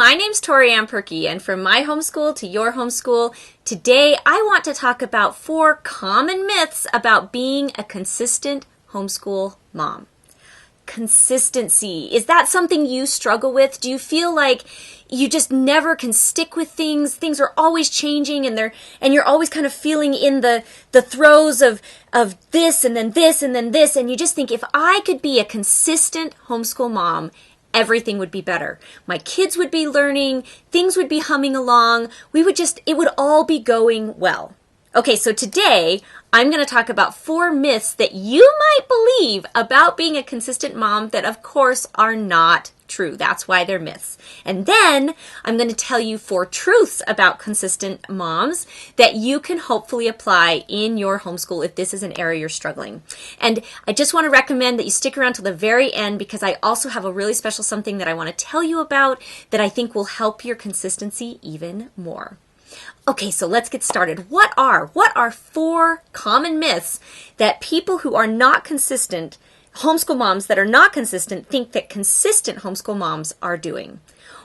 my name's Tori Ann Perky, and from my homeschool to your homeschool, today I want to talk about 4 common myths about being a consistent homeschool mom. Consistency. Is that something you struggle with? Do you feel like you just never can stick with things? Things are always changing and you're always kind of feeling in the throes of this and then this and then this, and you just think, if I could be a consistent homeschool mom, everything would be better. My kids would be learning, things would be humming along, it would all be going well. Okay, so today I'm going to talk about 4 myths that you might believe about being a consistent mom that of course are not true. That's why they're myths. And then I'm going to tell you 4 truths about consistent moms that you can hopefully apply in your homeschool if this is an area you're struggling. And I just want to recommend that you stick around till the very end, because I also have a really special something that I want to tell you about that I think will help your consistency even more. Okay, so let's get started. What are 4 common myths that people who are not consistent, homeschool moms that are not consistent, think that consistent homeschool moms are doing?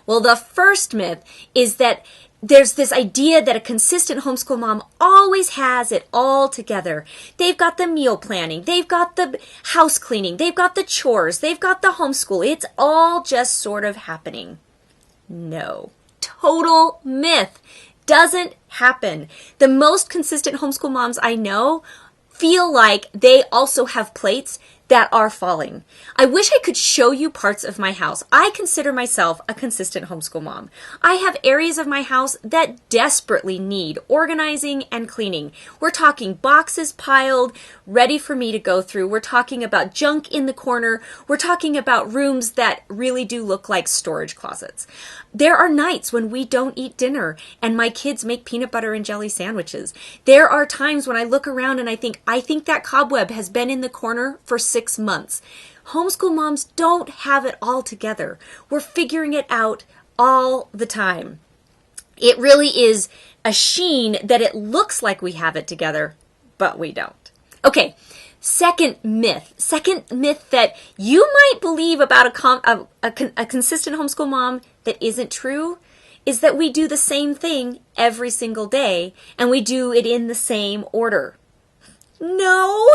Well, the first myth is that there's this idea that a consistent homeschool mom always has it all together. They've got the meal planning, they've got the house cleaning, they've got the chores, they've got the homeschool. It's all just sort of happening. No. Total myth. Doesn't happen. The most consistent homeschool moms I know feel like they also have plates that are falling. I wish I could show you parts of my house. I consider myself a consistent homeschool mom. I have areas of my house that desperately need organizing and cleaning. We're talking boxes piled, ready for me to go through. We're talking about junk in the corner. We're talking about rooms that really do look like storage closets. There are nights when we don't eat dinner and my kids make peanut butter and jelly sandwiches. There are times when I look around and I think that cobweb has been in the corner for 6 months. Homeschool moms don't have it all together. We're figuring it out all the time. It really is a sheen that it looks like we have it together, but we don't. Okay, second myth that you might believe about a consistent homeschool mom that isn't true is that we do the same thing every single day and we do it in the same order. No,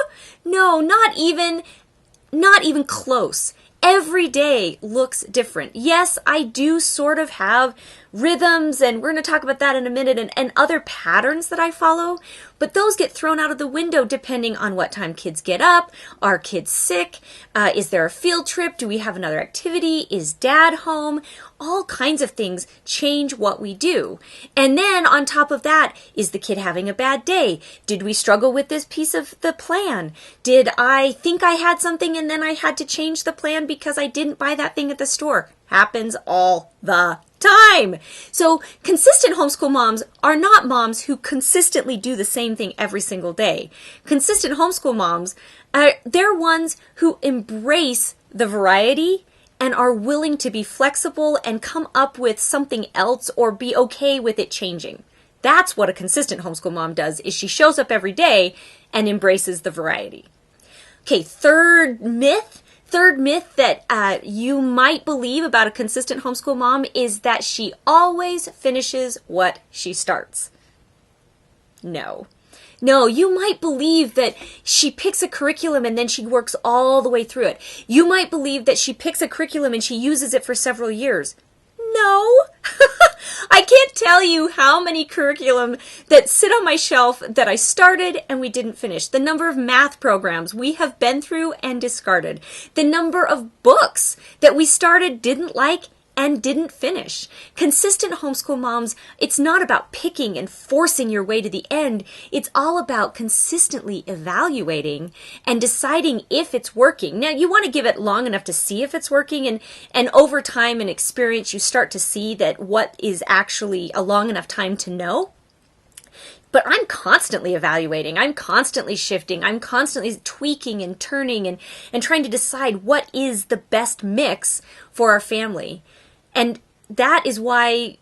not even close. Every day looks different. Yes, I do sort of have rhythms, and we're going to talk about that in a minute, and other patterns that I follow, but those get thrown out of the window depending on what time kids get up. Are kids sick? Is there a field trip? Do we have another activity? Is dad home? All kinds of things change what we do. And then on top of that, is the kid having a bad day? Did we struggle with this piece of the plan? Did I think I had something and then I had to change the plan because I didn't buy that thing at the store? Happens all the time. So consistent homeschool moms are not moms who consistently do the same thing every single day. Consistent homeschool moms, they're ones who embrace the variety and are willing to be flexible and come up with something else or be okay with it changing. That's what a consistent homeschool mom does, is she shows up every day and embraces the variety. Okay, third myth that you might believe about a consistent homeschool mom is that she always finishes what she starts. No, you might believe that she picks a curriculum and then she works all the way through it. You might believe that she picks a curriculum and she uses it for several years. No, I can't tell you how many curriculum that sit on my shelf that I started and we didn't finish. The number of math programs we have been through and discarded. The number of books that we started, didn't like, and didn't finish. Consistent homeschool moms, it's not about picking and forcing your way to the end. It's all about consistently evaluating and deciding if it's working. Now, you want to give it long enough to see if it's working, and over time and experience, you start to see that what is actually a long enough time to know. But I'm constantly evaluating. I'm constantly shifting. I'm constantly tweaking and turning and trying to decide what is the best mix for our family. And that is why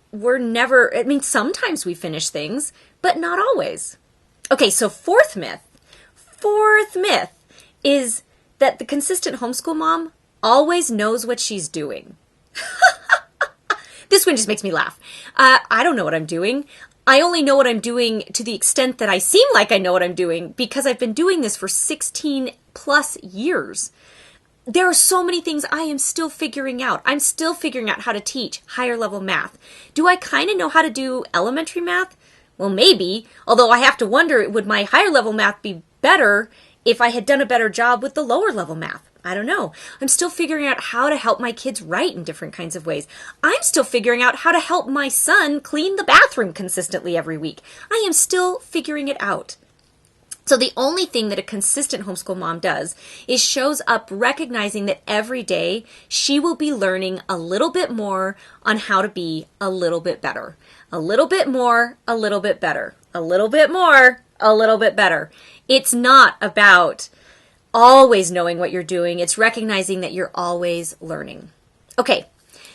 sometimes we finish things, but not always. Okay, so fourth myth is that the consistent homeschool mom always knows what she's doing. This This one just makes me laugh. I don't know what I'm doing. I only know what I'm doing to the extent that I seem like I know what I'm doing because I've been doing this for 16 plus years. There are so many things I am still figuring out. I'm still figuring out how to teach higher level math. Do I kind of know how to do elementary math? Well, maybe, although I have to wonder, would my higher level math be better if I had done a better job with the lower level math? I don't know. I'm still figuring out how to help my kids write in different kinds of ways. I'm still figuring out how to help my son clean the bathroom consistently every week. I am still figuring it out. So the only thing that a consistent homeschool mom does is shows up recognizing that every day she will be learning a little bit more on how to be a little bit better. A little bit more, a little bit better. A little bit more, a little bit better. It's not about always knowing what you're doing. It's recognizing that you're always learning. Okay,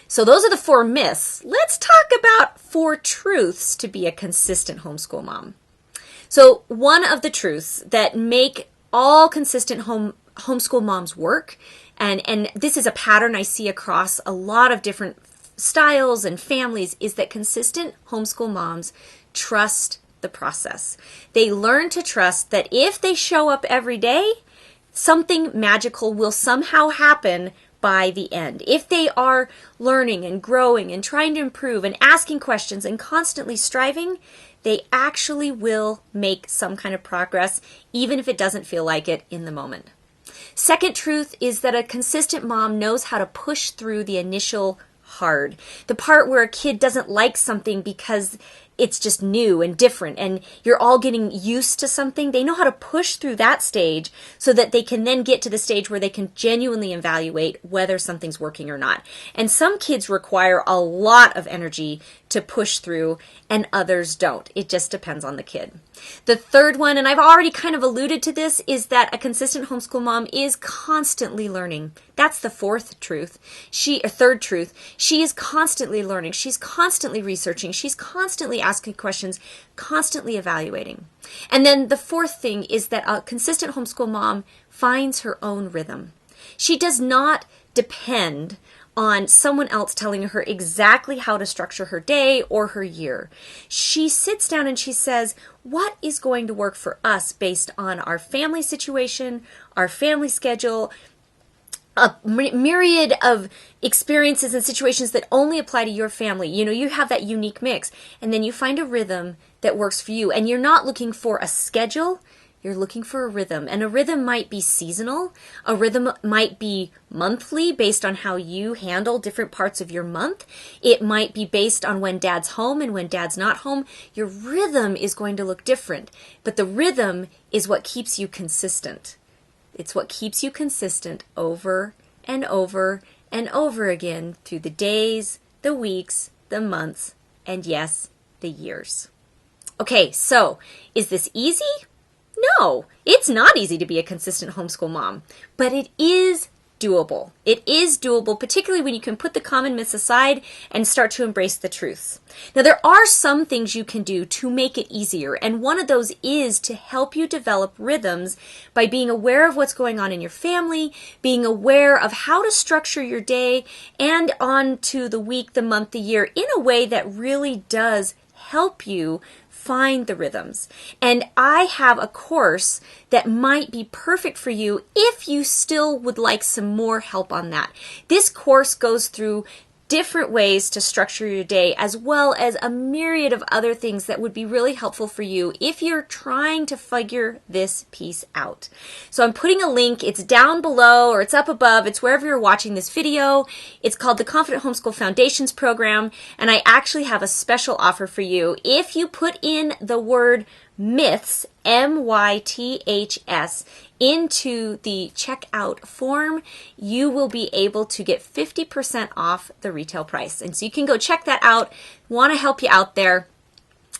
so those are the 4 myths. Let's talk about 4 truths to be a consistent homeschool mom. So one of the truths that make all consistent homeschool moms work, and this is a pattern I see across a lot of different styles and families, is that consistent homeschool moms trust the process. They learn to trust that if they show up every day, something magical will somehow happen by the end. If they are learning and growing and trying to improve and asking questions and constantly striving, they actually will make some kind of progress, even if it doesn't feel like it in the moment. Second truth is that a consistent mom knows how to push through the initial hard. The part where a kid doesn't like something because it's just new and different and you're all getting used to something. They know how to push through that stage so that they can then get to the stage where they can genuinely evaluate whether something's working or not. And some kids require a lot of energy to push through and others don't. It just depends on the kid. The third one, and I've already kind of alluded to this, is that a consistent homeschool mom is constantly learning. That's the third truth. She is constantly learning. She's constantly researching. She's constantly asking questions, constantly evaluating. And then the fourth thing is that a consistent homeschool mom finds her own rhythm. She does not depend on someone else telling her exactly how to structure her day or her year. She sits down and she says, what is going to work for us based on our family situation, our family schedule, a myriad of experiences and situations that only apply to your family. You know, you have that unique mix, and then you find a rhythm that works for you. And you're not looking for a schedule, you're looking for a rhythm. And a rhythm might be seasonal, a rhythm might be monthly based on how you handle different parts of your month. It might be based on when dad's home and when dad's not home. Your rhythm is going to look different, but the rhythm is what keeps you consistent. It's what keeps you consistent over and over and over again through the days, the weeks, the months, and yes, the years. Okay, so is this easy? No, it's not easy to be a consistent homeschool mom, but it is doable. It is doable, particularly when you can put the common myths aside and start to embrace the truths. Now, there are some things you can do to make it easier, and one of those is to help you develop rhythms by being aware of what's going on in your family, being aware of how to structure your day and on to the week, the month, the year in a way that really does help you find the rhythms. And I have a course that might be perfect for you if you still would like some more help on that. This course goes through different ways to structure your day, as well as a myriad of other things that would be really helpful for you if you're trying to figure this piece out. So I'm putting a link. It's down below or it's up above. It's wherever you're watching this video. It's called the Confident Homeschool Foundations Program, and I actually have a special offer for you. If you put in the word myths, MYTHS, into the checkout form, you will be able to get 50% off the retail price. And so you can go check that out. Want to help you out there,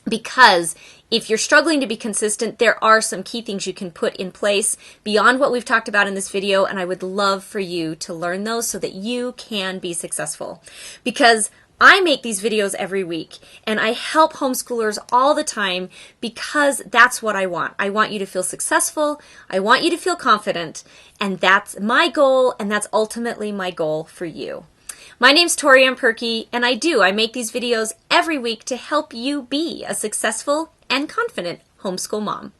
because if you're struggling to be consistent, there are some key things you can put in place beyond what we've talked about in this video, and I would love for you to learn those so that you can be successful. Because I make these videos every week, and I help homeschoolers all the time because that's what I want. I want you to feel successful. I want you to feel confident, and that's my goal, and that's ultimately my goal for you. My name's Toriann Perky, and I make these videos every week to help you be a successful and confident homeschool mom.